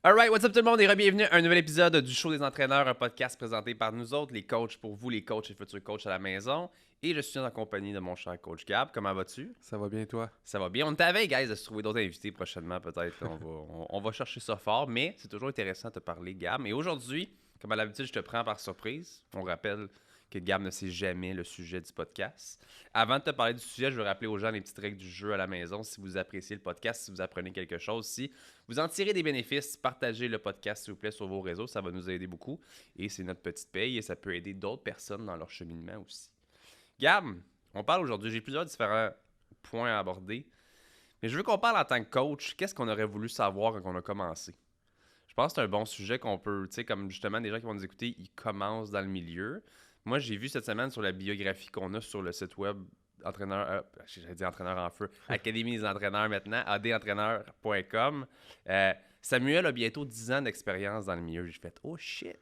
Alright, what's up tout le monde et bienvenue à un nouvel épisode du Show des entraîneurs, un podcast présenté par nous autres, les coachs pour vous, les coachs et futurs coachs à la maison. Et je suis en compagnie de mon cher coach Gab. Comment vas-tu? Ça va bien, toi? Ça va bien. On t'avait, guys, de se trouver d'autres invités prochainement, peut-être. On va chercher ça fort, mais c'est toujours intéressant de te parler, Gab. Et aujourd'hui, comme à l'habitude, je te prends par surprise. On rappelle que Gab ne sait jamais le sujet du podcast. Avant de te parler du sujet, je veux rappeler aux gens les petites règles du jeu à la maison. Si vous appréciez le podcast, si vous apprenez quelque chose, si vous en tirez des bénéfices, partagez le podcast, s'il vous plaît, sur vos réseaux. Ça va nous aider beaucoup. Et c'est notre petite paye et ça peut aider d'autres personnes dans leur cheminement aussi. Gab, on parle aujourd'hui, j'ai plusieurs différents points à aborder. Mais je veux qu'on parle en tant que coach. Qu'est-ce qu'on aurait voulu savoir quand on a commencé? Je pense que c'est un bon sujet qu'on peut, tu sais, comme justement des gens qui vont nous écouter, ils commencent dans le milieu. Moi, j'ai vu cette semaine sur la biographie qu'on a sur le site web j'allais dire entraîneur en feu, Académie des entraîneurs maintenant, adentraîneur.com. Samuel a bientôt 10 ans d'expérience dans le milieu. J'ai fait, oh shit,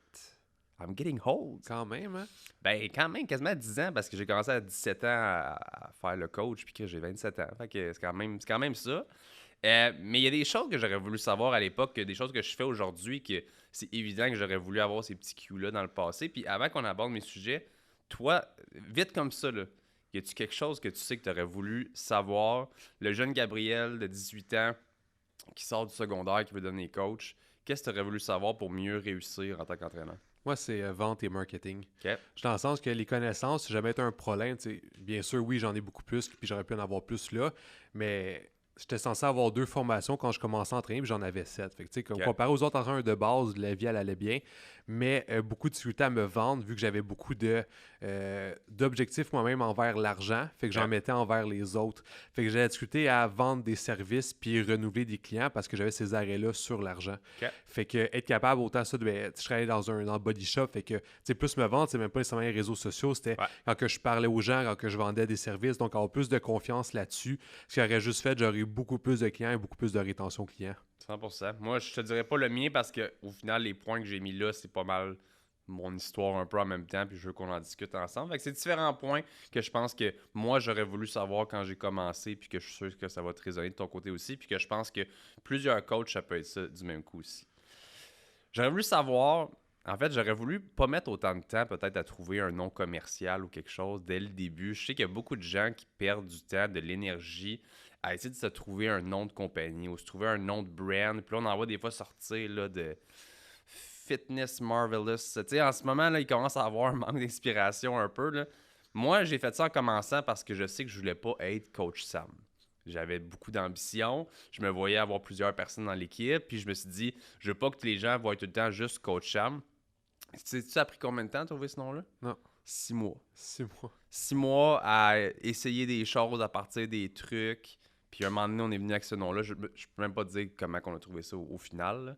I'm getting old. Quand même, hein? Ben, quand même, quasiment 10 ans, parce que j'ai commencé à 17 ans à faire le coach, puis que j'ai 27 ans. Fait que c'est quand même ça. Mais il y a des choses que j'aurais voulu savoir à l'époque, des choses que je fais aujourd'hui, que c'est évident que j'aurais voulu avoir ces petits cues-là dans le passé. Puis avant qu'on aborde mes sujets, toi, vite comme ça, là, y a-tu quelque chose que tu sais que tu aurais voulu savoir? Le jeune Gabriel de 18 ans qui sort du secondaire, qui veut devenir coach, qu'est-ce que tu aurais voulu savoir pour mieux réussir en tant qu'entraîneur? Moi, c'est vente et marketing. OK. Je suis dans le sens que les connaissances, si jamais été un problème, tu sais, bien sûr, oui, j'en ai beaucoup plus, puis j'aurais pu en avoir plus là, mais j'étais censé avoir 2 formations quand je commençais à entraîner, puis j'en avais 7. Fait que, tu sais, OK. comparé aux autres entraîneurs de base, la vie, elle allait bien, mais beaucoup de difficultés à me vendre, vu que j'avais beaucoup d'objectifs moi-même envers l'argent, fait que j'en OK. mettais envers les autres. Fait que j'avais difficulté à vendre des services puis renouveler des clients parce que j'avais ces arrêts-là sur l'argent. OK. Fait que être capable autant ça, je travaillais dans le body shop, fait que, tu sais, plus me vendre, c'est même pas nécessairement les réseaux sociaux, c'était quand que je parlais aux gens, quand que je vendais des services, donc avoir plus de confiance là-dessus. Ce qui aurait juste fait, j'aurais eu beaucoup plus de clients et beaucoup plus de rétention client. 100%. Moi, je te dirais pas le mien parce que au final, les points que j'ai mis là, c'est pas mal mon histoire un peu en même temps, puis je veux qu'on en discute ensemble. Fait que c'est différents points que je pense que moi, j'aurais voulu savoir quand j'ai commencé, puis que je suis sûr que ça va te résonner de ton côté aussi, puis que je pense que plusieurs coachs, ça peut être ça du même coup aussi. J'aurais voulu savoir, en fait, j'aurais voulu pas mettre autant de temps peut-être à trouver un nom commercial ou quelque chose dès le début. Je sais qu'il y a beaucoup de gens qui perdent du temps, de l'énergie à essayer de se trouver un nom de compagnie ou se trouver un nom de brand. Puis là, on en voit des fois sortir là, de Fitness Marvelous. Tu sais, en ce moment, là, il commence à avoir un manque d'inspiration un peu. Là. Moi, j'ai fait ça en commençant parce que je sais que je voulais pas être Coach Sam. J'avais beaucoup d'ambition. Je me voyais avoir plusieurs personnes dans l'équipe. Puis je me suis dit, je veux pas que les gens voient tout le temps juste Coach Sam. Tu sais, ça a pris combien de temps de trouver ce nom-là? Non. 6 mois. 6 mois. 6 mois à essayer des choses à partir des trucs. Puis un moment donné, on est venu avec ce nom-là. Je peux même pas te dire comment on a trouvé ça au final. Là.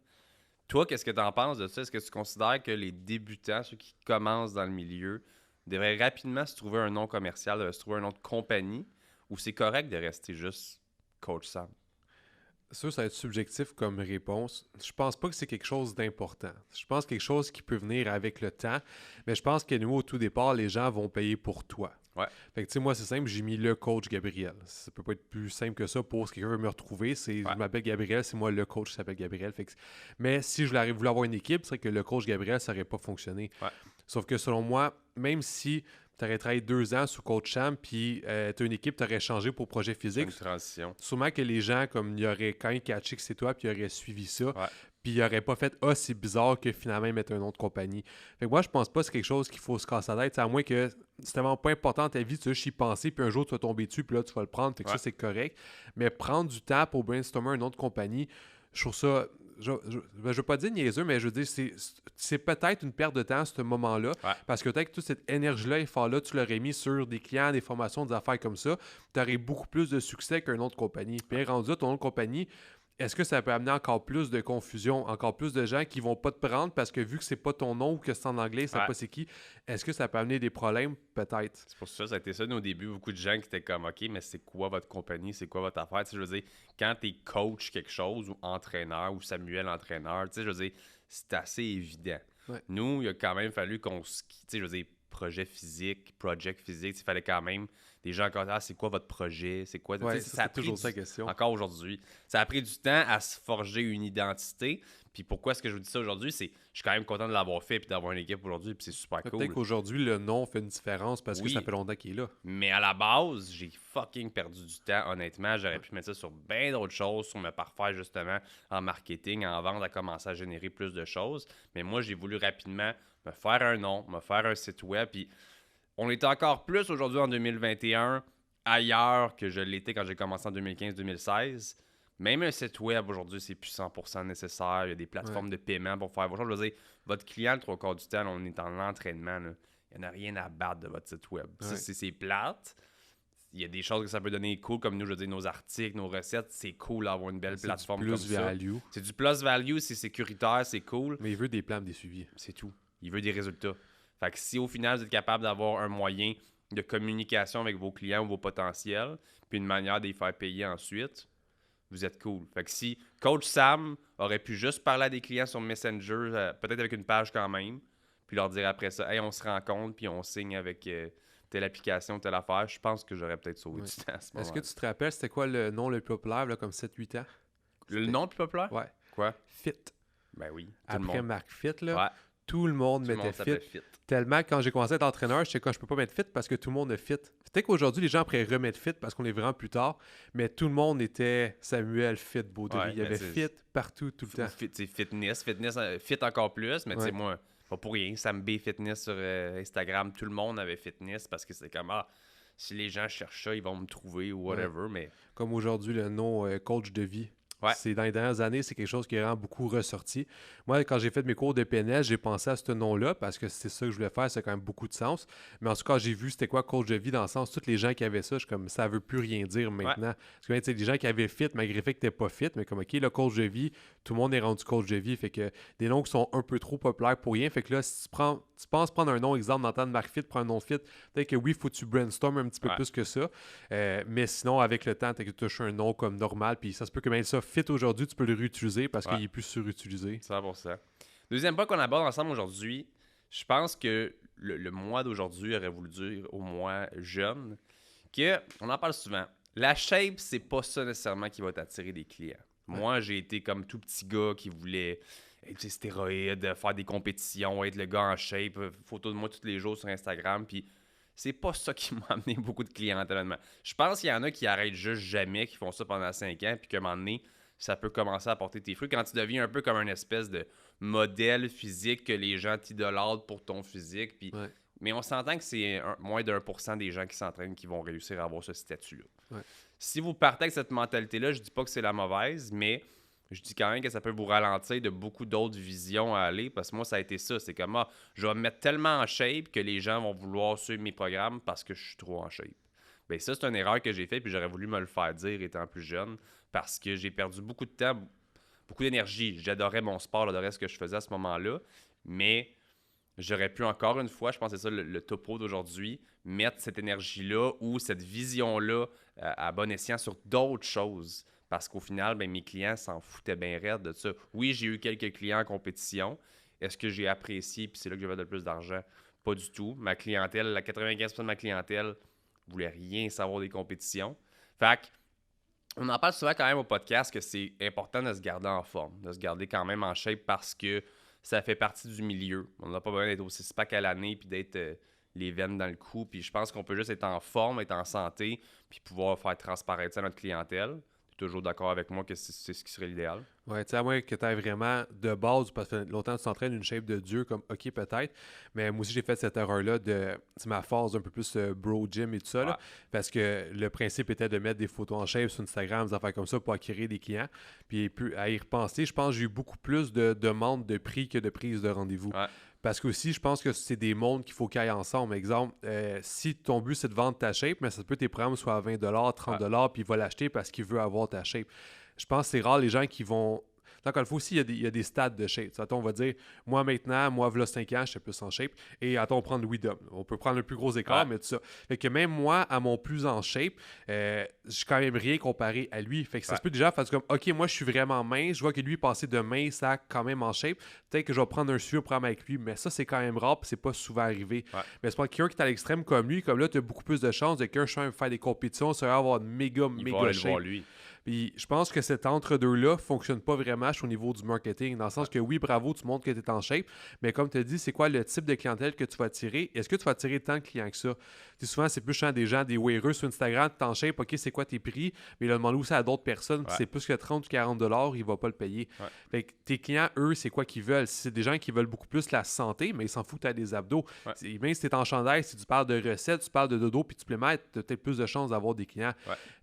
Toi, qu'est-ce que tu en penses de ça? Est-ce que tu considères que les débutants, ceux qui commencent dans le milieu, devraient rapidement se trouver un nom commercial, devraient se trouver un nom de compagnie, ou c'est correct de rester juste Coach Sam? Ça va être subjectif comme réponse. Je pense pas que c'est quelque chose d'important. Je pense quelque chose qui peut venir avec le temps, mais je pense que nous, au tout départ, les gens vont payer pour toi. Ouais. Fait que, tu sais, moi, c'est simple, j'ai mis le coach Gabriel. Ça peut pas être plus simple que ça pour si quelqu'un veut me retrouver. Je m'appelle Gabriel, c'est moi le coach qui s'appelle Gabriel. Fait que, mais si je voulais avoir une équipe, c'est vrai que le coach Gabriel, ça n'aurait pas fonctionné. Ouais. Sauf que selon moi, même si tu aurais travaillé 2 ans sous coach Sam, puis tu as une équipe, tu aurais changé pour projet physique. Une transition. Sûrement que les gens, comme ils auraient quand même catché que c'est toi, puis ils auraient suivi ça. Ouais. Puis ils n'auraient pas fait « Ah, c'est bizarre que finalement ils mettent un nom de compagnie. » Fait que moi, je pense pas que c'est quelque chose qu'il faut se casser la tête. À moins que c'est vraiment pas important dans ta vie, tu vas juste y penser, puis un jour tu vas tomber dessus, puis là tu vas le prendre. Fait que ça, c'est correct. Mais prendre du temps pour brainstormer un nom de compagnie, je trouve ça... Je veux pas dire niaiseux, mais je veux dire, c'est peut-être une perte de temps à ce moment-là. Ouais. Parce que peut-être que toute cette énergie-là, effort-là, tu l'aurais mis sur des clients, des formations, des affaires comme ça. Tu aurais beaucoup plus de succès qu'un nom de compagnie. Puis rendu à ton nom de compagnie, est-ce que ça peut amener encore plus de confusion, encore plus de gens qui vont pas te prendre parce que vu que c'est pas ton nom ou que c'est en anglais, c'est pas c'est qui, est-ce que ça peut amener des problèmes? Peut-être. C'est pour ça a été ça au début. Beaucoup de gens qui étaient comme, OK, mais c'est quoi votre compagnie? C'est quoi votre affaire? Tu sais, je veux dire, quand tu es coach quelque chose ou entraîneur ou Samuel entraîneur, tu sais, je veux dire, c'est assez évident. Ouais. Nous, il a quand même fallu qu'on se... Tu sais, je veux dire, project physique, il fallait quand même Les gens encore, c'est quoi votre projet? C'est quoi? Ouais, Ça a c'est toujours pris ça la question. encore aujourd'hui. Ça a pris du temps à se forger une identité. Puis pourquoi est-ce que je vous dis ça aujourd'hui? Je suis quand même content de l'avoir fait et d'avoir une équipe aujourd'hui, puis c'est super cool. Peut-être qu'aujourd'hui, le nom fait une différence parce que Oui. ça fait longtemps qu'il est là. Mais à la base, j'ai fucking perdu du temps, honnêtement. J'aurais pu mettre ça sur bien d'autres choses, sur me parfaire justement en marketing, en vente, à commencer à générer plus de choses. Mais moi, j'ai voulu rapidement me faire un nom, me faire un site web. Puis on est encore plus aujourd'hui en 2021 ailleurs que je l'étais quand j'ai commencé en 2015-2016. Même un site web aujourd'hui, c'est plus 100% nécessaire. Il y a des plateformes de paiement pour faire vos choses. Je veux dire, votre client, le 3/4 du temps, là, on est en entraînement. Là. Il n'y en a rien à battre de votre site web. Ouais. C'est plate. Il y a des choses que ça peut donner cool, comme nous, je veux dire, nos articles, nos recettes. C'est cool d'avoir une belle plateforme du comme plus ça. value. C'est du plus value, c'est sécuritaire, c'est cool. Mais il veut des plans, des suivis. C'est tout. Il veut des résultats. Fait que si au final, vous êtes capable d'avoir un moyen de communication avec vos clients ou vos potentiels, puis une manière de les faire payer ensuite, vous êtes cool. Fait que si Coach Sam aurait pu juste parler à des clients sur Messenger, peut-être avec une page quand même, puis leur dire après ça, hey, on se rencontre, puis on signe avec telle application, telle affaire, je pense que j'aurais peut-être sauvé du temps à ce moment-là. Est-ce que tu te rappelles, c'était quoi le nom le plus populaire, là, comme 7-8 ans? Le nom le plus populaire? Ouais. Quoi? Fit. Ben oui. Après Marc Fit, là, Ouais. tout le monde Tout le mettait monde s'appelle Fit. Fit. Tellement que quand j'ai commencé à être entraîneur, j'étais comme je peux pas mettre Fit parce que tout le monde est Fit. Peut-être qu'aujourd'hui, les gens pourraient remettre Fit parce qu'on est vraiment plus tard, mais tout le monde était Samuel Fit Baudry. Ouais, Il y avait Fit partout, tout le temps. Fitness, fit encore plus, mais tu sais, Ouais. moi, pas pour rien. Sam B Fitness sur Instagram, tout le monde avait fitness parce que c'est comme, si les gens cherchent ça, ils vont me trouver ou whatever, mais Comme aujourd'hui, le nom coach de vie. Ouais. C'est dans les dernières années, c'est quelque chose qui est vraiment beaucoup ressorti. Moi, quand j'ai fait mes cours de PNL, j'ai pensé à ce nom-là parce que c'est ça que je voulais faire, c'est quand même beaucoup de sens. Mais en tout cas, j'ai vu c'était quoi coach de vie dans le sens, tous les gens qui avaient ça, je suis comme ça veut plus rien dire maintenant. Parce que tu sais, des gens qui avaient fit, malgré le fait que t'es pas fit, mais comme OK, le coach de vie, tout le monde est rendu coach de vie. Fait que des noms qui sont un peu trop populaires pour rien. Fait que là, si tu penses prendre un nom, exemple, d'entendre Marc Fit, prendre un nom fit, peut-être que oui, faut que tu brainstorm un petit peu plus que ça. Mais sinon, avec le temps, tu touches un nom comme normal, puis ça se peut que même ça fit aujourd'hui, tu peux le réutiliser parce qu'il est plus surutilisé. 100%. Deuxième point qu'on aborde ensemble aujourd'hui, je pense que le mois d'aujourd'hui aurait voulu dire au mois jeune que, on en parle souvent, la shape, c'est pas ça nécessairement qui va t'attirer des clients. Moi, j'ai été comme tout petit gars qui voulait être stéroïdes, faire des compétitions, être le gars en shape, photo de moi tous les jours sur Instagram, puis c'est pas ça qui m'a amené beaucoup de clientèle. Honnêtement. Je pense qu'il y en a qui arrêtent juste jamais, qui font ça pendant 5 ans, puis qu'à un moment donné, ça peut commencer à porter tes fruits. Quand tu deviens un peu comme une espèce de modèle physique que les gens t'idolâtrent pour ton physique. Puis... Ouais. Mais on s'entend que c'est moins d'1% des gens qui s'entraînent qui vont réussir à avoir ce statut-là. Ouais. Si vous partez avec cette mentalité-là, je dis pas que c'est la mauvaise, mais je dis quand même que ça peut vous ralentir de beaucoup d'autres visions à aller. Parce que moi, ça a été ça. C'est comme, je vais me mettre tellement en shape que les gens vont vouloir suivre mes programmes parce que je suis trop en shape. Bien, ça, c'est une erreur que j'ai faite, puis j'aurais voulu me le faire dire étant plus jeune, parce que j'ai perdu beaucoup de temps, beaucoup d'énergie. J'adorais mon sport, j'adorais ce que je faisais à ce moment-là, mais j'aurais pu encore une fois, je pense que c'est ça le topo d'aujourd'hui, mettre cette énergie-là ou cette vision-là à bon escient sur d'autres choses. Parce qu'au final, ben, mes clients s'en foutaient bien raide de ça. Oui, j'ai eu quelques clients en compétition. Est-ce que j'ai apprécié, puis c'est là que j'avais le plus d'argent? Pas du tout. Ma clientèle, la 95% de ma clientèle voulait rien savoir des compétitions. Fait que, on en parle souvent quand même au podcast que c'est important de se garder en forme, de se garder quand même en shape parce que ça fait partie du milieu. On n'a pas besoin d'être aussi spack à l'année puis d'être les veines dans le cou. Puis je pense qu'on peut juste être en forme, être en santé puis pouvoir faire transparaître ça à notre clientèle. Tu es toujours d'accord avec moi que c'est ce qui serait l'idéal? Ouais, tu sais, à moins que tu aies vraiment de base, parce que longtemps tu t'entraînes une shape de Dieu, comme OK, peut-être. Mais moi aussi, j'ai fait cette erreur-là de ma phase un peu plus bro gym et tout ça. Là, parce que le principe était de mettre des photos en shape sur Instagram, des affaires comme ça pour acquérir des clients. Puis à y repenser, je pense que j'ai eu beaucoup plus de demandes de prix que de prise de rendez-vous. Ouais. Parce que aussi, je pense que c'est des mondes qu'il faut qu'ils aillent ensemble. Exemple, si ton but c'est de vendre ta shape, mais ça peut tes programmes soient à 20$, 30$, puis il va l'acheter parce qu'il veut avoir ta shape. Je pense que c'est rare les gens qui vont... Encore une fois aussi, il y a des stades de shape. Attends, on va dire, moi maintenant, moi, v'là 5 ans, j'étais plus en shape. Et attends, on prend Louis Dom. On peut prendre le plus gros écart, mais tout ça. Fait que même moi, à mon plus en shape, je suis quand même rien comparé à lui. Fait que ça se peut déjà faire comme, OK, moi, je suis vraiment mince. Je vois que lui, passer de mince à quand même en shape. Peut-être que je vais prendre un suivi au programme avec lui, mais ça, c'est quand même rare, puis c'est pas souvent arrivé. Mais c'est pas quelqu'un qui est à l'extrême comme lui, comme là, tu as beaucoup plus de chances de qu'un chemin faire des compétitions, ça va avoir une méga shape. Voir lui. Puis je pense que cet entre-deux-là fonctionne pas vraiment au niveau du marketing, dans le sens que oui, bravo, tu montres que tu es en shape, mais comme tu as dit, c'est quoi le type de clientèle que tu vas attirer? Est-ce que tu vas attirer tant de clients que ça? Souvent, c'est plus des gens, des wearers sur Instagram, tu es en shape, OK, c'est quoi tes prix? Mais il a demandé aussi à d'autres personnes, puis c'est plus que 30 ou 40 $, il va pas le payer. Fait que tes clients, eux, c'est quoi qu'ils veulent? C'est des gens qui veulent beaucoup plus la santé, mais ils s'en foutent, tu as des abdos. Même si tu es en chandail, si tu parles de recettes, tu parles de dodo, puis tu suppléments, tu as peut-être plus de chances d'avoir des clients.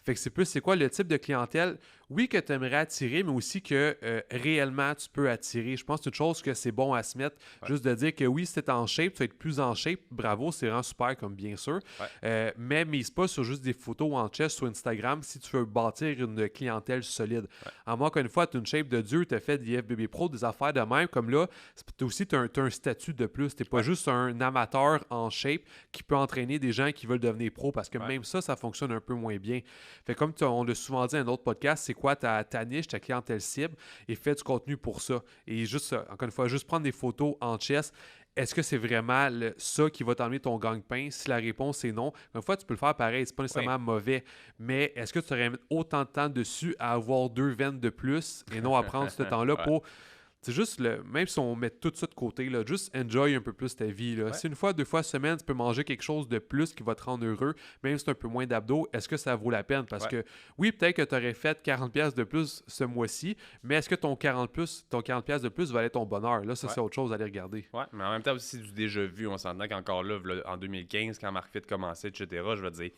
Fait que c'est plus, c'est quoi le type de clientèle, oui, que tu aimerais attirer, mais aussi que réellement tu peux attirer. Je pense que c'est une chose que c'est bon à se mettre, juste de dire que oui, si tu es en shape, tu vas être plus en shape, bravo, c'est vraiment super, comme bien sûr. Mais mise pas sur juste des photos en chest sur Instagram si tu veux bâtir une clientèle solide. À moins qu'une fois, tu as une shape de Dieu, tu as fait des FBB Pro, des affaires de même, comme là, aussi tu as un statut de plus. Tu n'es pas juste un amateur en shape qui peut entraîner des gens qui veulent devenir pro, parce que même ça fonctionne un peu moins bien. Fait comme on l'a souvent dit dans un autre podcast, c'est quoi ta niche, ta clientèle cible, et fais du contenu pour ça. Et juste, encore une fois, juste prendre des photos en chest. Est-ce que c'est vraiment ça qui va t'emmener ton gagne-pain? Si la réponse est non, une fois, tu peux le faire pareil, c'est pas nécessairement mauvais, mais est-ce que tu aurais mis autant de temps dessus à avoir 2 veines de plus et non à prendre ce temps-là pour... C'est juste, même si on met tout ça de côté, là, juste enjoy un peu plus ta vie. Là. Si une fois, 2 fois semaine, tu peux manger quelque chose de plus qui va te rendre heureux, même si c'est un peu moins d'abdos, est-ce que ça vaut la peine? Parce que oui, peut-être que tu aurais fait 40$ de plus ce mois-ci, mais est-ce que ton 40$ de plus valait ton bonheur? Là, ça, c'est autre chose à aller regarder. Ouais, mais en même temps aussi, c'est du déjà vu. On s'entend qu'encore là, en 2015, quand Mark Fit commençait, etc., je veux dire,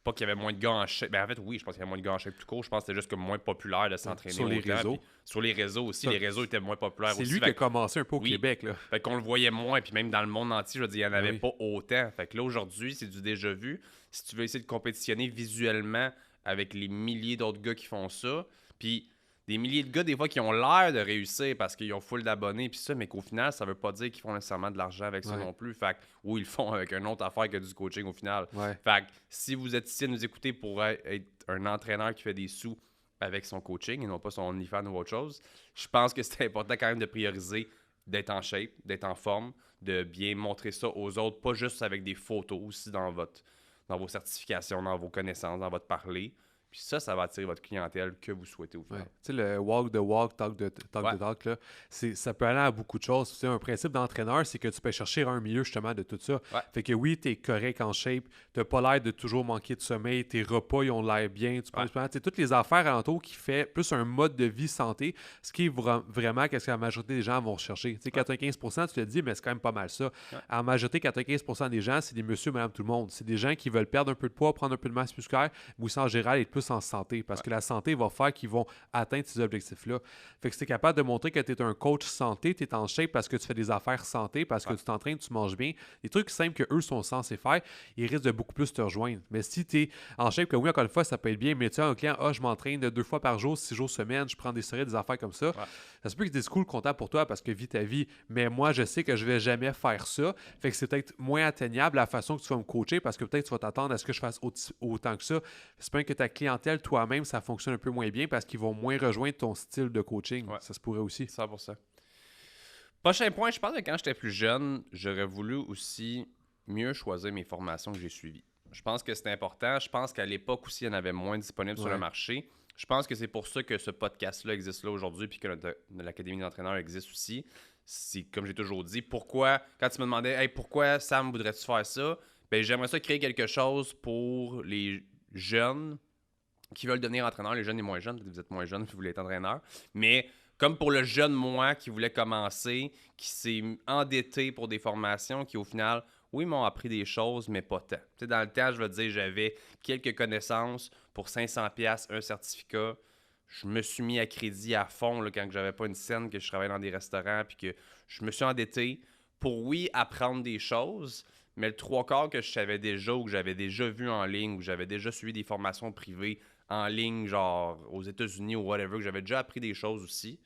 pas qu'il y avait moins de gars en shape. Ben, en fait, oui, je pense qu'il y avait moins de gars en shape tout court. Je pense que c'était juste comme moins populaire de s'entraîner sur les autant. réseaux. Sur les réseaux aussi, les réseaux étaient moins populaires aussi. C'est lui qui a commencé un peu au Québec. Là. Fait qu'on le voyait moins, puis même dans le monde entier, je veux dire, il n'y en avait pas autant. Fait que là, aujourd'hui, c'est du déjà vu. Si tu veux essayer de compétitionner visuellement avec les milliers d'autres gars qui font ça, puis des milliers de gars, des fois, qui ont l'air de réussir parce qu'ils ont full d'abonnés, puis ça, mais qu'au final, ça veut pas dire qu'ils font nécessairement de l'argent avec ça non plus. Fait que, ou ils le font avec une autre affaire que du coaching au final. Fait que si vous êtes ici à nous écouter pour être un entraîneur qui fait des sous avec son coaching et non pas son OnlyFans ou autre chose, je pense que c'est important quand même de prioriser d'être en shape, d'être en forme, de bien montrer ça aux autres, pas juste avec des photos, aussi dans vos certifications, dans vos connaissances, dans votre parler. Puis ça va attirer votre clientèle que vous souhaitez au final. Tu sais, le walk the walk, talk the talk, là, ça peut aller à beaucoup de choses. C'est un principe d'entraîneur, c'est que tu peux chercher un milieu justement de tout ça. Fait que oui, tu es correct en shape, tu n'as pas l'air de toujours manquer de sommeil, tes repas, ils ont l'air bien. Tu penses toutes les affaires alentour qui fait plus un mode de vie santé, ce qui est vraiment qu'est-ce que la majorité des gens vont rechercher. Tu sais, 95%, tu te dis, mais c'est quand même pas mal ça. À la majorité, 95% des gens, c'est des monsieur, madame, tout le monde. C'est des gens qui veulent perdre un peu de poids, prendre un peu de masse musculaire, mais aussi en général être plus en santé, parce que la santé va faire qu'ils vont atteindre ces objectifs-là. Fait que si tu es capable de montrer que tu es un coach santé, tu es en shape parce que tu fais des affaires santé, parce que tu t'entraînes, tu manges bien, des trucs simples qu'eux sont censés faire, ils risquent de beaucoup plus te rejoindre. Mais si tu es en shape, que oui, encore une fois, ça peut être bien, mais tu as un client, je m'entraîne 2 fois par jour, 6 jours semaine, je prends des sérieux, des affaires comme ça, ça se peut que c'est cool, content pour toi parce que vis ta vie, mais moi, je sais que je vais jamais faire ça. Fait que c'est peut-être moins atteignable la façon que tu vas me coacher parce que peut-être tu vas t'attendre à ce que je fasse autant que ça. C'est pas que ta clientèle, toi-même, ça fonctionne un peu moins bien parce qu'ils vont moins rejoindre ton style de coaching. Ça se pourrait aussi. 100%. Prochain point, je pense que quand j'étais plus jeune, j'aurais voulu aussi mieux choisir mes formations que j'ai suivies. Je pense que c'est important. Je pense qu'à l'époque aussi, il y en avait moins disponibles sur le marché. Je pense que c'est pour ça que ce podcast-là existe là aujourd'hui puis que l'Académie d'entraîneurs existe aussi. C'est comme j'ai toujours dit, pourquoi, quand tu me demandais hey, pourquoi Sam voudrais-tu faire ça, ben j'aimerais ça créer quelque chose pour les jeunes qui veulent devenir entraîneurs, les jeunes et moins jeunes, vous êtes moins jeunes si vous voulez être entraîneur, mais comme pour le jeune moi qui voulait commencer, qui s'est endetté pour des formations qui au final, oui, m'ont appris des choses, mais pas tant. Tu sais, dans le temps, je veux dire, j'avais quelques connaissances pour 500$, un certificat. Je me suis mis à crédit à fond là, quand j'avais pas une scène, que je travaillais dans des restaurants, puis que je me suis endetté pour, oui, apprendre des choses, mais le 3/4 que je savais déjà ou que j'avais déjà vu en ligne ou que j'avais déjà suivi des formations privées en ligne, genre aux États-Unis ou whatever, que j'avais déjà appris des choses aussi,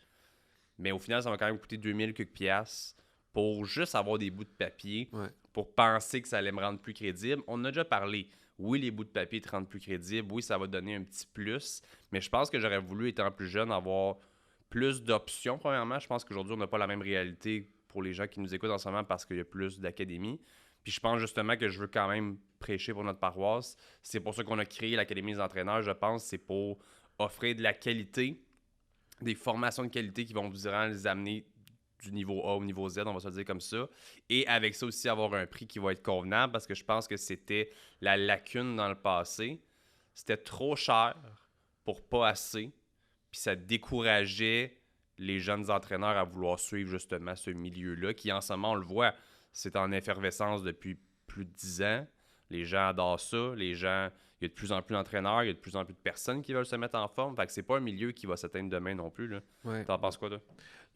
Mais au final, ça va quand même coûter 2000 quelques piastres pour juste avoir des bouts de papier, Ouais. pour penser que ça allait me rendre plus crédible. On en a déjà parlé. Oui, les bouts de papier te rendent plus crédible. Oui, ça va donner un petit plus. Mais je pense que j'aurais voulu, étant plus jeune, avoir plus d'options, premièrement. Je pense qu'aujourd'hui, on n'a pas la même réalité pour les gens qui nous écoutent en ce moment parce qu'il y a plus d'académies. Puis je pense justement que je veux quand même prêcher pour notre paroisse. C'est pour ça qu'on a créé l'Académie des entraîneurs, je pense. C'est pour offrir de la qualité, des formations de qualité qui vont vraiment les amener du niveau A au niveau Z, on va se le dire comme ça. Et avec ça aussi, avoir un prix qui va être convenable parce que je pense que c'était la lacune dans le passé. C'était trop cher pour pas assez. Puis ça décourageait les jeunes entraîneurs à vouloir suivre justement ce milieu-là qui, en ce moment, on le voit, c'est en effervescence depuis plus de 10 ans. Les gens adorent ça. Les gens, il y a de plus en plus d'entraîneurs, il y a de plus en plus de personnes qui veulent se mettre en forme. Fait que c'est pas un milieu qui va s'atteindre demain non plus, là. Ouais. T'en penses quoi, toi?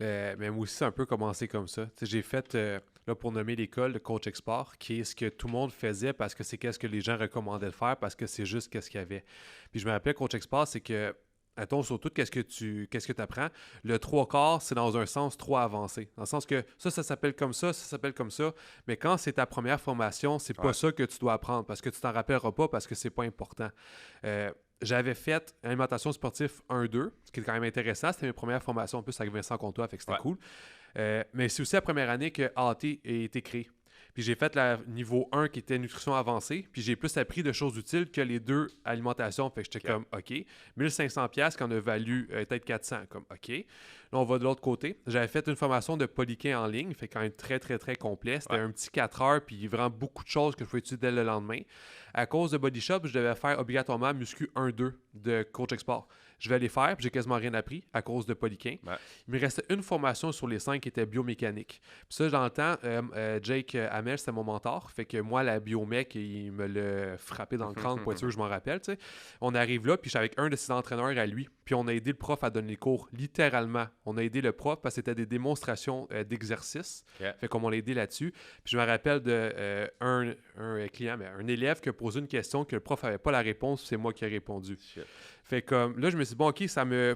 Mais moi aussi, c'est un peu commencé comme ça. Tu sais, j'ai fait, là, pour nommer l'école, le Coach Export, qui est ce que tout le monde faisait parce que c'est qu'est-ce que les gens recommandaient de faire, parce que c'est juste qu'est-ce qu'il y avait. Puis je me rappelle, Coach Export, c'est que, attends, surtout, qu'est-ce que tu apprends? Le trois quarts, c'est dans un sens trop avancé. Dans le sens que ça s'appelle comme ça s'appelle comme ça. Mais quand c'est ta première formation, c'est pas Ouais. ça que tu dois apprendre parce que tu t'en rappelleras pas parce que c'est pas important. J'avais fait alimentation sportive 1-2, ce qui est quand même intéressant. C'était mes premières formations, en plus avec Vincent Comtois, fait que c'était Ouais. cool. Mais c'est aussi la première année que AT a été créé. Puis j'ai fait le niveau 1 qui était nutrition avancée, puis j'ai plus appris de choses utiles que les deux alimentations. Fait que j'étais comme, OK. 1500$ qu'on a valu peut-être 400, comme, OK. Là, on va de l'autre côté. J'avais fait une formation de polyquin en ligne, fait quand même très, très, très complet. C'était un petit 4 heures, puis vraiment beaucoup de choses que je pouvais étudier dès le lendemain. À cause de Body Shop, je devais faire obligatoirement Muscu 1-2 de Coach Export. Je vais les faire, puis j'ai quasiment rien appris à cause de polyquin. Ouais. Il me restait une formation sur les 5 qui était biomécanique. Puis ça, dans le temps, Jake Hamel, c'était mon mentor. Fait que moi, la biomec, il me l'a frappé dans le crâne pour être sûr que je m'en rappelle. T'sais. On arrive là, puis j'étais avec un de ses entraîneurs à lui. Puis on a aidé le prof à donner les cours, littéralement. On a aidé le prof parce que c'était des démonstrations d'exercices. Okay. Fait qu'on l'a aidé là-dessus. Puis je me rappelle de un client, mais un élève qui a posé une question que le prof n'avait pas la réponse, c'est moi qui ai répondu. Shit. Fait comme là, je me suis dit, bon, OK,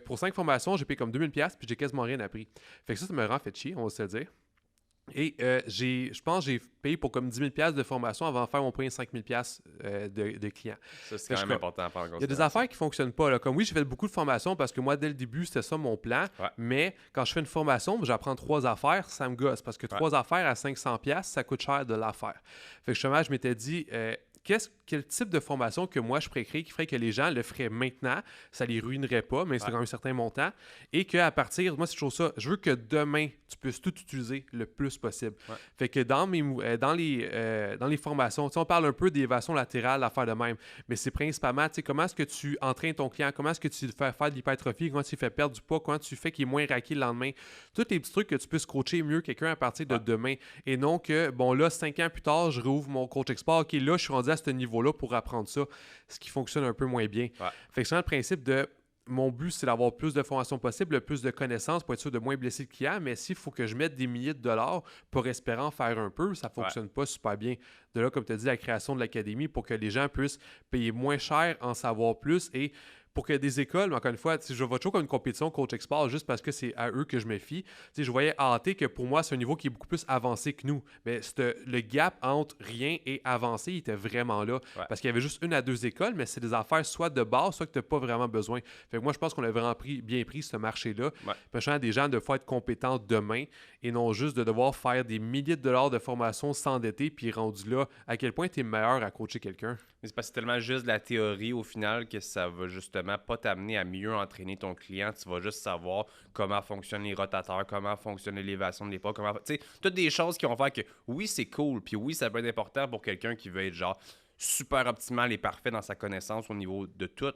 pour 5 formations, j'ai payé comme 2000$, puis j'ai quasiment rien appris. Fait que ça me rend fait chier, on va se le dire. Et je pense que j'ai payé pour comme 10 000$ de formation avant de faire mon premier 5 000$ de clients. Ça, c'est quand même important à prendre en Il y a des considération. affaires qui ne fonctionnent pas. Là. Comme oui, j'ai fait beaucoup de formations parce que moi, dès le début, c'était ça mon plan. Ouais. Mais quand je fais une formation, j'apprends 3 affaires, ça me gosse. Parce que 3 affaires à 500$, ça coûte cher de l'affaire. Fait que justement, je m'étais dit, quel type de formation que moi je pourrais créer qui ferait que les gens le feraient maintenant, ça les ruinerait pas, mais c'est quand même un certain montant, et qu'à partir, moi c'est toujours ça, je veux que demain tu puisses tout utiliser le plus possible. Ouais. Fait que dans les formations, on parle un peu d'élévation latérale, l'affaire de même, mais c'est principalement, comment est-ce que tu entraînes ton client, comment est-ce que tu le fais faire de l'hypertrophie, comment tu lui fais perdre du poids, comment tu fais qu'il est moins raqué le lendemain, tous les petits trucs que tu puisses coacher mieux quelqu'un à partir de demain, et non que, bon là, 5 ans plus tard, je réouvre mon coach export, ok, là je suis rendu à ce niveau-là pour apprendre ça, ce qui fonctionne un peu moins bien. Ouais. Fait que c'est le principe de mon but, c'est d'avoir plus de formation possible, plus de connaissances pour être sûr de moins blesser le client, mais s'il faut que je mette des milliers de dollars pour espérer en faire un peu, ça ne fonctionne pas super bien. De là, comme tu as dit, la création de l'académie pour que les gens puissent payer moins cher, en savoir plus et pour que des écoles, encore une fois, je vois toujours comme une compétition Coach Export juste parce que c'est à eux que je me fie. Je voyais AT que pour moi, c'est un niveau qui est beaucoup plus avancé que nous. Mais le gap entre rien et avancé, il était vraiment là. Ouais. Parce qu'il y avait juste 1 à 2 écoles, mais c'est des affaires soit de base, soit que tu n'as pas vraiment besoin. Fait que moi, je pense qu'on a vraiment bien pris ce marché-là. Ouais. Permettant à des gens de pouvoir être compétents demain et non juste de devoir faire des milliers de dollars de formation, s'endetter, puis rendu là, à quel point tu es meilleur à coacher quelqu'un. Mais c'est parce que c'est tellement juste de la théorie au final que ça va justement pas t'amener à mieux entraîner ton client. Tu vas juste savoir comment fonctionnent les rotateurs, comment fonctionne l'élévation de l'épaule, comment... Tu sais, toutes des choses qui vont faire que oui, c'est cool, puis oui, ça peut être important pour quelqu'un qui veut être genre super optimal et parfait dans sa connaissance au niveau de tout.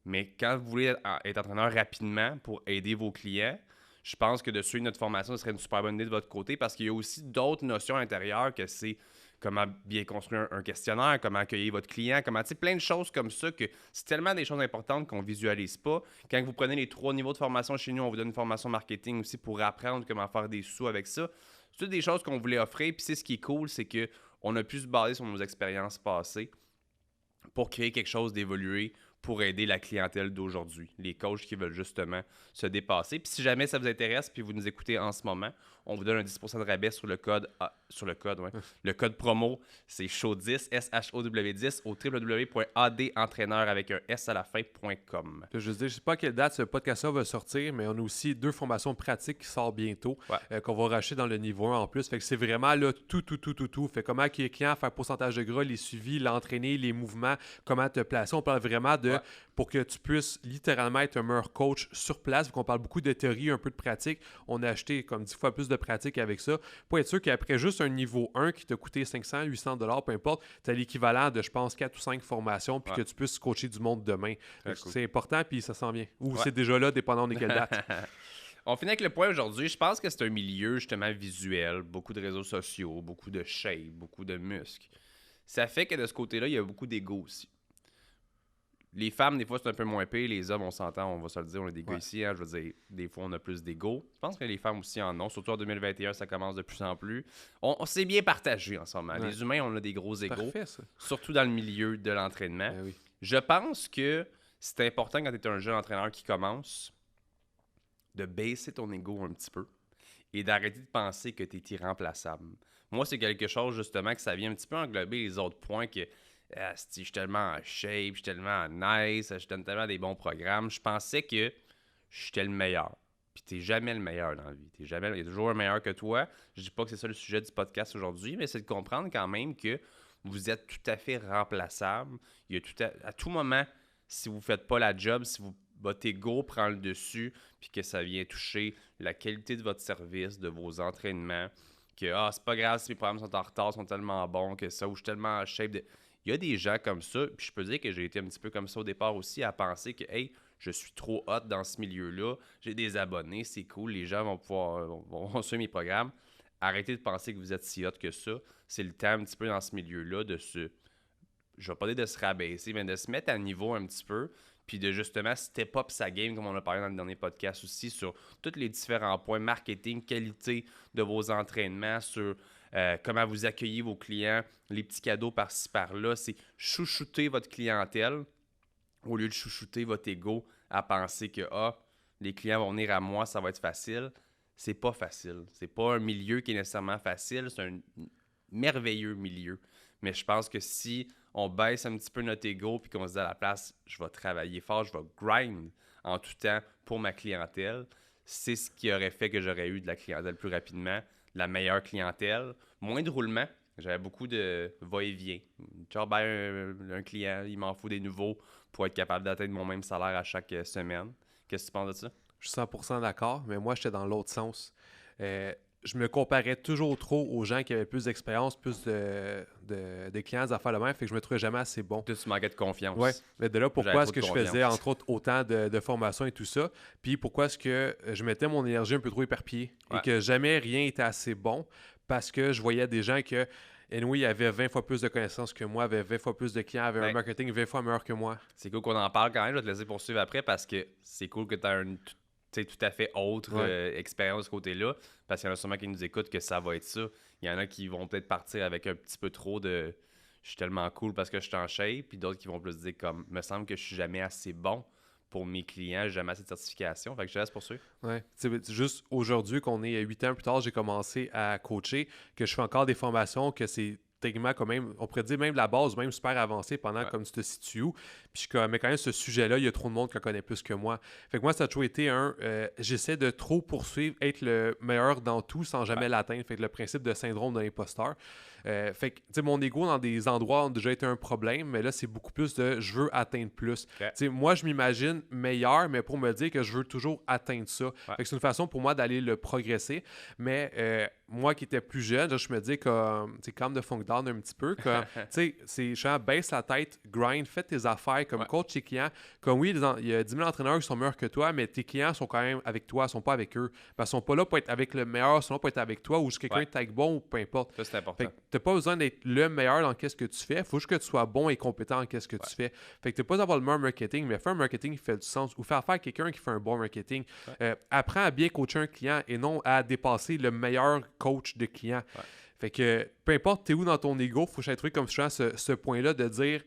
Mais quand vous voulez être entraîneur rapidement pour aider vos clients, je pense que de suivre notre formation, ce serait une super bonne idée de votre côté parce qu'il y a aussi d'autres notions à l'intérieur que c'est comment bien construire un questionnaire, comment accueillir votre client, comment, tu sais, plein de choses comme ça que c'est tellement des choses importantes qu'on ne visualise pas. Quand vous prenez les 3 niveaux de formation chez nous, on vous donne une formation marketing aussi pour apprendre comment faire des sous avec ça. C'est toutes des choses qu'on voulait offrir. Puis c'est ce qui est cool, c'est qu'on a pu se baser sur nos expériences passées pour créer quelque chose d'évolué pour aider la clientèle d'aujourd'hui, les coachs qui veulent justement se dépasser. Puis si jamais ça vous intéresse, puis vous nous écoutez en ce moment, on vous donne un 10% de rabais sur le code, le code promo, c'est SHOW10, SHOW10 au www.adentraîneur avec un S à la fin.com. Je veux dire, je sais pas à quelle date ce podcast-là va sortir, mais on a aussi 2 formations pratiques qui sortent bientôt, qu'on va racheter dans le niveau 1 en plus. Fait que c'est vraiment là tout. Fait comment accueillir les clients, faire pourcentage de gras, les suivis, l'entraîner, les mouvements, comment te placer. On parle vraiment de pour que tu puisses littéralement être un meilleur coach sur place. Vu qu'on parle beaucoup de théorie, un peu de pratique, on a acheté comme 10 fois plus de pratique avec ça pour être sûr qu'après juste un niveau 1 qui t'a coûté 500, 800 $, peu importe, tu as l'équivalent de, je pense, 4 ou 5 formations puis que tu puisses coacher du monde demain. Cool. C'est important puis ça s'en vient. Ou c'est déjà là, dépendant de quelle date. On finit avec le point aujourd'hui. Je pense que c'est un milieu justement visuel, beaucoup de réseaux sociaux, beaucoup de shape, beaucoup de muscles. Ça fait que de ce côté-là, il y a beaucoup d'ego aussi. Les femmes, des fois, c'est un peu moins pire. Les hommes, on s'entend, on va se le dire, on a des gars ici. Hein, je veux dire, des fois, on a plus d'ego. Je pense que les femmes aussi en ont. Surtout en 2021, ça commence de plus en plus. On s'est bien partagé en ce moment. Les humains, on a des gros égos. Parfait, ça. Surtout dans le milieu de l'entraînement. Oui. Je pense que c'est important quand tu es un jeune entraîneur qui commence de baisser ton ego un petit peu et d'arrêter de penser que tu es irremplaçable. Moi, c'est quelque chose, justement, que ça vient un petit peu englober les autres points que je suis tellement en shape, je suis tellement nice, je donne tellement des bons programmes. Je pensais que j'étais le meilleur. Puis t'es jamais le meilleur dans la vie. Il y a toujours un meilleur que toi. Je dis pas que c'est ça le sujet du podcast aujourd'hui, mais c'est de comprendre quand même que vous êtes tout à fait remplaçable. Il y a à tout moment, si vous ne faites pas la job, si votre ego prend le dessus, puis que ça vient toucher la qualité de votre service, de vos entraînements, que c'est pas grave si mes programmes sont en retard, sont tellement bons, que ça, ou je suis tellement en shape. Il y a des gens comme ça, puis je peux dire que j'ai été un petit peu comme ça au départ aussi, à penser que, hey, je suis trop hot dans ce milieu-là, j'ai des abonnés, c'est cool, les gens vont pouvoir vont suivre mes programmes. Arrêtez de penser que vous êtes si hot que ça. C'est le temps un petit peu dans ce milieu-là de je vais pas dire de se rabaisser, mais de se mettre à niveau un petit peu, puis de justement step up sa game, comme on a parlé dans le dernier podcast aussi, sur tous les différents points, marketing, qualité de vos entraînements, sur comment vous accueillez vos clients, les petits cadeaux par-ci par-là. C'est chouchouter votre clientèle au lieu de chouchouter votre ego à penser que les clients vont venir à moi, ça va être facile. C'est pas facile. C'est pas un milieu qui est nécessairement facile. C'est un merveilleux milieu. Mais je pense que si on baisse un petit peu notre ego puis qu'on se dit à la place, je vais travailler fort, je vais grind en tout temps pour ma clientèle, c'est ce qui aurait fait que j'aurais eu de la clientèle plus rapidement, de la meilleure clientèle, moins de roulement. J'avais beaucoup de va-et-vient. Genre, un client, il m'en faut des nouveaux pour être capable d'atteindre mon même salaire à chaque semaine. Qu'est-ce que tu penses de ça? Je suis 100% d'accord, mais moi, j'étais dans l'autre sens. Je me comparais toujours trop aux gens qui avaient plus d'expérience, plus de clients à faire le même, fait que je me trouvais jamais assez bon. Tu manquais de confiance. Oui, mais de là, pourquoi est-ce que je faisais, entre autres, autant de formations et tout ça, puis pourquoi est-ce que je mettais mon énergie un peu trop éparpillée et que jamais rien était assez bon, parce que je voyais des gens que, anyway, avaient 20 fois plus de connaissances que moi, avaient 20 fois plus de clients, avaient un marketing 20 fois meilleur que moi. C'est cool qu'on en parle quand même, je vais te laisser poursuivre après, parce que c'est cool que tu as tout à fait autre expérience de ce côté-là, parce qu'il y en a sûrement qui nous écoutent que ça va être ça. Il y en a qui vont peut-être partir avec un petit peu trop de « je suis tellement cool parce que je suis en shape », puis d'autres qui vont plus dire comme « me semble que je suis jamais assez bon pour mes clients, j'ai jamais assez de certification ». Fait que je te laisse poursuivre. Oui, c'est juste aujourd'hui qu'on est 8 ans plus tard, j'ai commencé à coacher, que je fais encore des formations, que c'est techniquement quand même, on pourrait dire même la base, même super avancée pendant comme tu te situes où. Puis je suis comme, mais quand même, ce sujet-là, il y a trop de monde qui en connaît plus que moi. Fait que moi, ça a toujours été j'essaie de trop poursuivre, être le meilleur dans tout sans jamais l'atteindre. Fait que le principe de syndrome de l'imposteur. Fait que, tu sais, mon ego dans des endroits ont déjà été un problème, mais là, c'est beaucoup plus de je veux atteindre plus. Tu sais, moi, je m'imagine meilleur, mais pour me dire que je veux toujours atteindre ça. Fait que c'est une façon pour moi d'aller le progresser. Mais moi qui étais plus jeune, je me dis comme, tu sais, calm the funk down un petit peu. Tu sais, c'est genre, baisse la tête, grind, fais tes affaires comme coach tes clients. Comme oui, il y a 10 000 entraîneurs qui sont meilleurs que toi, mais tes clients sont quand même avec toi, ils sont pas avec eux. Parce qu'ils sont pas là pour être avec le meilleur, ils sont là pour être avec toi ou juste quelqu'un tag bon ou peu importe. Ça, c'est important. T'as pas besoin d'être le meilleur dans qu'est-ce que tu fais. Il faut juste que tu sois bon et compétent en qu'est-ce que tu fais. Fait que t'as pas d'avoir le meilleur marketing, mais fais un marketing qui fait du sens ou fais affaire à quelqu'un qui fait un bon marketing. Apprends à bien coacher un client et non à dépasser le meilleur coach de client. Fait que peu importe t'es où dans ton ego, il faut que comme souvent ce point-là de dire,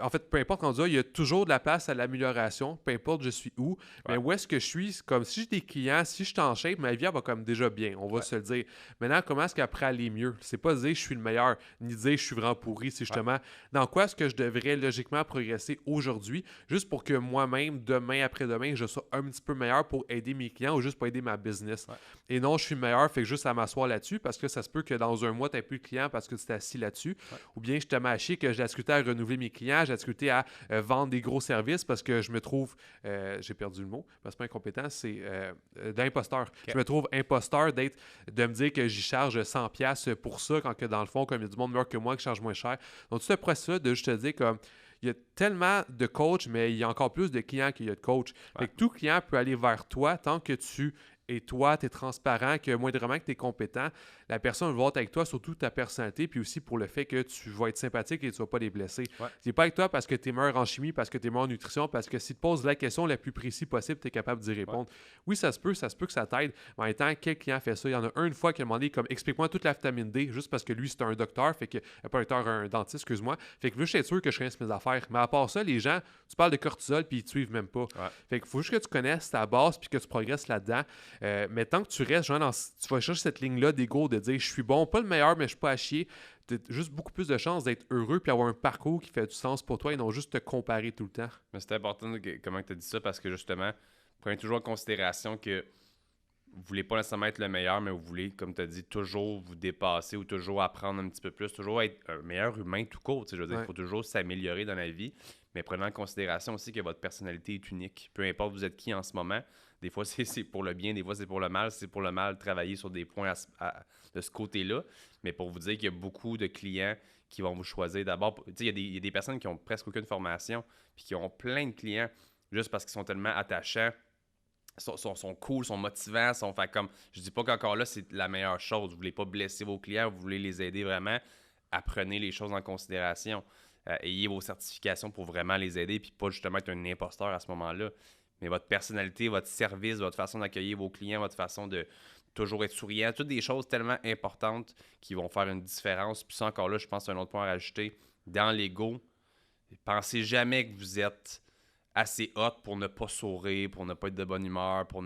en fait, peu importe il y a toujours de la place à l'amélioration, peu importe je suis où, mais où est-ce que je suis, comme si j'ai des clients, si je suis en shape, ma vie elle va comme déjà bien, on va se le dire. Maintenant, comment est-ce qu'après aller mieux? C'est pas dire je suis le meilleur, ni dire je suis vraiment pourri, c'est justement dans quoi est-ce que je devrais logiquement progresser aujourd'hui, juste pour que moi-même, demain, après-demain, je sois un petit peu meilleur pour aider mes clients ou juste pour aider ma business. Et non, je suis meilleur, fait que juste à m'asseoir là-dessus, parce que ça se peut que dans un mois, tu n'aies plus de clients parce que tu t'es assis là-dessus. Ou bien je te mets à chier que j'ai discuté à renouveler mes clients, j'ai discuté à vendre des gros services parce que je me trouve, j'ai perdu le mot, parce que c'est pas incompétent, c'est d'imposteur. Je me trouve imposteur de me dire que j'y charge 100$ pour ça, quand que dans le fond, comme il y a du monde meilleur que moi qui charge moins cher. Donc, tout ce processus-là de juste te dire comme il y a tellement de coachs, mais il y a encore plus de clients qu'il y a de coachs. Fait que tout client peut aller vers toi tant que tu es toi, tu es transparent, que moindrement que tu es compétent, la personne va être avec toi, surtout ta personnalité, puis aussi pour le fait que tu vas être sympathique et tu ne vas pas les blesser. Tu n'es pas avec toi parce que tu es meilleur en chimie, parce que tu es meilleur en nutrition, parce que si tu te poses la question la plus précise possible, tu es capable d'y répondre. Oui, ça se peut que ça t'aide, mais en même temps, quel client fait ça? Il y en a une fois qui a demandé comme explique-moi toute la vitamine D, juste parce que lui, c'est un docteur, fait que pas un docteur, un dentiste, excuse-moi. Fait que là, je suis sûr que je connaisse mes affaires. Mais à part ça, les gens, tu parles de cortisol puis ils te suivent même pas. Fait qu'il faut juste que tu connaisses ta base puis que tu progresses là-dedans. Mais tant que tu restes, genre, tu vas chercher cette ligne-là d'ego de dire je suis bon, pas le meilleur, mais je suis pas à chier. Tu as juste beaucoup plus de chances d'être heureux puis avoir un parcours qui fait du sens pour toi et non juste te comparer tout le temps. Mais c'est important comment tu as dit ça parce que justement, prenez toujours en considération que vous voulez pas nécessairement être le meilleur, mais vous voulez, comme tu as dit, toujours vous dépasser ou toujours apprendre un petit peu plus, toujours être un meilleur humain tout court. Je veux dire, il faut toujours s'améliorer dans la vie, mais prenez en considération aussi que votre personnalité est unique. Peu importe vous êtes qui en ce moment, des fois c'est pour le bien, des fois c'est pour le mal. Si c'est pour le mal, travailler sur des points de ce côté-là. Mais pour vous dire qu'il y a beaucoup de clients qui vont vous choisir d'abord. Il y a des personnes qui ont presque aucune formation puis qui ont plein de clients juste parce qu'ils sont tellement attachants. Sont cool, sont motivants, fait comme je dis pas qu'encore là c'est la meilleure chose. Vous voulez pas blesser vos clients, vous voulez les aider vraiment. Apprenez les choses en considération. Ayez vos certifications pour vraiment les aider puis pas justement être un imposteur à ce moment-là. Mais votre personnalité, votre service, votre façon d'accueillir vos clients, votre façon de toujours être souriant, toutes des choses tellement importantes qui vont faire une différence. Puis ça encore là, je pense que c'est un autre point à rajouter. Dans l'ego, pensez jamais que vous êtes assez hot pour ne pas sourire, pour ne pas être de bonne humeur, pour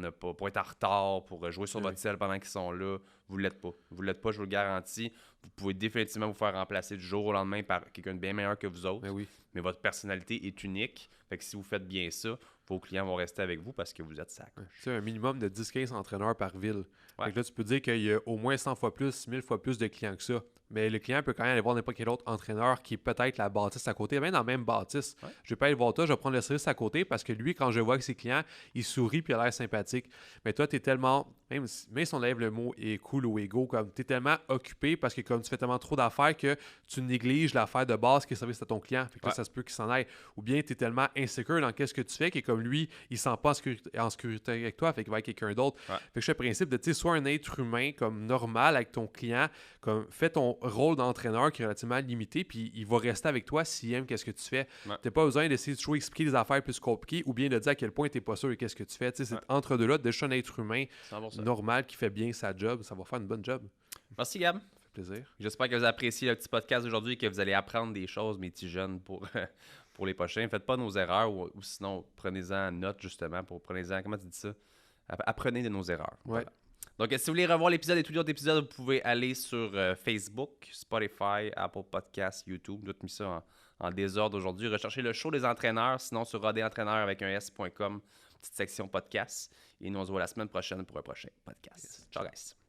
être en retard, pour jouer sur votre selle pendant qu'ils sont là. Vous ne l'êtes pas. Vous ne l'êtes pas, je vous le garantis. Vous pouvez définitivement vous faire remplacer du jour au lendemain par quelqu'un de bien meilleur que vous autres. Mais votre personnalité est unique. Fait que si vous faites bien ça, vos clients vont rester avec vous parce que vous êtes sac. C'est un minimum de 10-15 entraîneurs par ville. Fait que là, tu peux dire qu'il y a au moins 100 fois plus, 1000 fois plus de clients que ça. Mais le client peut quand même aller voir n'importe quel autre entraîneur qui est peut-être la bâtisse à côté, même dans la même bâtisse. Je vais pas aller voir toi, je vais prendre le service à côté parce que lui, quand je vois que ses clients, il sourit puis il a l'air sympathique. Mais toi, tu es tellement, même si on lève le mot est cool ou égo, comme tu es tellement occupé parce que comme tu fais tellement trop d'affaires que tu négliges l'affaire de base qui est le service à ton client. Fait que là, ça se peut qu'il s'en aille. Ou bien tu es tellement insécure dans qu'est-ce que tu fais que comme lui, il ne sent pas en sécurité avec toi, fait qu'il va avec quelqu'un d'autre. Fait que je fais le principe de, tu sais, sois un être humain comme normal avec ton client, comme fais ton rôle d'entraîneur qui est relativement limité, puis il va rester avec toi s'il aime qu'est-ce que tu fais. Tu n'as pas besoin d'essayer de toujours expliquer des affaires plus compliquées ou bien de dire à quel point tu n'es pas sûr de qu'est-ce que tu fais. Tu sais, c'est entre deux là, déjà un être humain normal qui fait bien sa job, ça va faire une bonne job. Merci Gab. Ça fait plaisir. J'espère que vous appréciez le petit podcast d'aujourd'hui et que vous allez apprendre des choses, mes petits jeunes, pour les prochains. Faites pas nos erreurs ou sinon prenez-en note justement. Prenez-en, comment tu dis ça? Apprenez de nos erreurs. Voilà. Donc, si vous voulez revoir l'épisode et tous les autres épisodes, vous pouvez aller sur Facebook, Spotify, Apple Podcasts, YouTube. J'ai tout mis ça en désordre aujourd'hui. Recherchez le show des entraîneurs, sinon sur rodentraîneur avec un s.com, petite section podcast. Et nous, on se voit la semaine prochaine pour un prochain podcast. Ciao, guys!